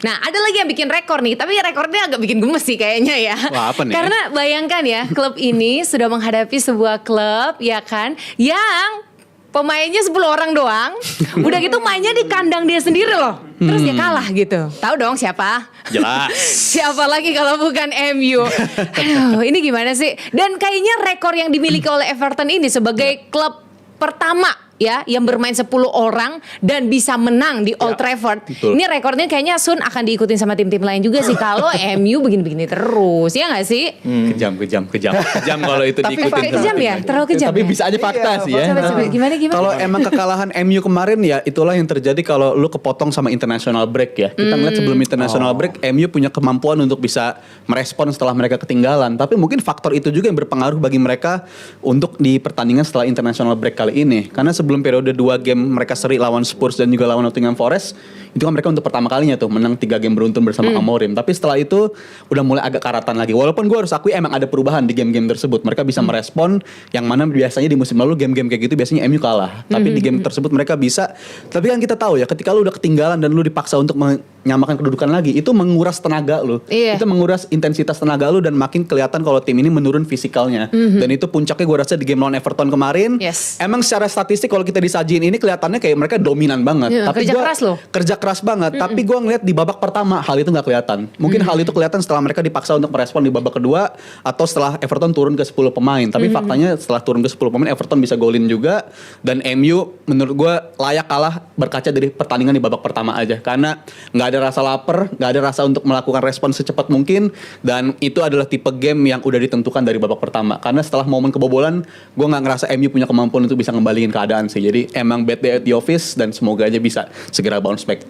Nah, ada lagi yang bikin rekor nih, tapi rekornya agak bikin gemes sih kayaknya ya. Wah, apa nih? Karena bayangkan ya, klub ini sudah menghadapi sebuah klub ya kan, yang pemainnya 10 orang doang. Udah gitu mainnya di kandang dia sendiri loh. Terus ya kalah gitu. Tahu dong siapa? Jelas. Siapa lagi kalau bukan MU? Aduh, ini gimana sih? Dan kayaknya rekor yang dimiliki oleh Everton ini sebagai klub pertama ya yang bermain 10 orang dan bisa menang di Old Trafford. Betul. Ini rekornya kayaknya Sun akan diikutin sama tim-tim lain juga sih kalau MU begini-begini terus. Ya nggak sih? Kejam kalau itu Tapi diikutin. Pakai sama kejam tim. ya? Terlalu kejam Tapi ya? bisa aja fakta Iya, sih ya. Coba gimana? Kalau emang kekalahan MU kemarin ya itulah yang terjadi kalau lu kepotong sama international break ya. Kita ngeliat sebelum international break MU punya kemampuan untuk bisa merespon setelah mereka ketinggalan. Tapi mungkin faktor itu juga yang berpengaruh bagi mereka untuk di pertandingan setelah international break kali ini. Karena sebelum periode 2 game mereka seri lawan Spurs dan juga lawan Nottingham Forest, itu kan mereka untuk pertama kalinya tuh menang 3 game beruntun bersama Amorim. Tapi setelah itu udah mulai agak karatan lagi. Walaupun gue harus akui emang ada perubahan di game-game tersebut. Mereka bisa merespon yang mana biasanya di musim lalu game-game kayak gitu biasanya MU kalah. Tapi di game tersebut mereka bisa. Tapi kan kita tahu ya ketika lu udah ketinggalan dan lu dipaksa untuk menyamakan kedudukan lagi, itu menguras tenaga lu. Iya. Itu menguras intensitas tenaga lu dan makin kelihatan kalau tim ini menurun fisikalnya. Dan itu puncaknya gue rasa di game lawan Everton kemarin. Yes. Emang secara statistik kalau kita disajiin ini kelihatannya kayak mereka dominan banget. Iya, kerja keras loh. Kerja keras banget. Tapi gue ngeliat di babak pertama hal itu nggak kelihatan. Mungkin hal itu kelihatan setelah mereka dipaksa untuk merespon di babak kedua atau setelah Everton turun ke 10 pemain. Tapi faktanya setelah turun ke 10 pemain Everton bisa golin juga. Dan MU menurut gue layak kalah berkaca dari pertandingan di babak pertama aja. Karena nggak ada rasa lapar, nggak ada rasa untuk melakukan respon secepat mungkin. Dan itu adalah tipe game yang udah ditentukan dari babak pertama. Karena setelah momen kebobolan, gue nggak ngerasa MU punya kemampuan untuk bisa ngembaliin keadaan sih. Jadi emang bad day at the office dan semoga aja bisa segera bounce back.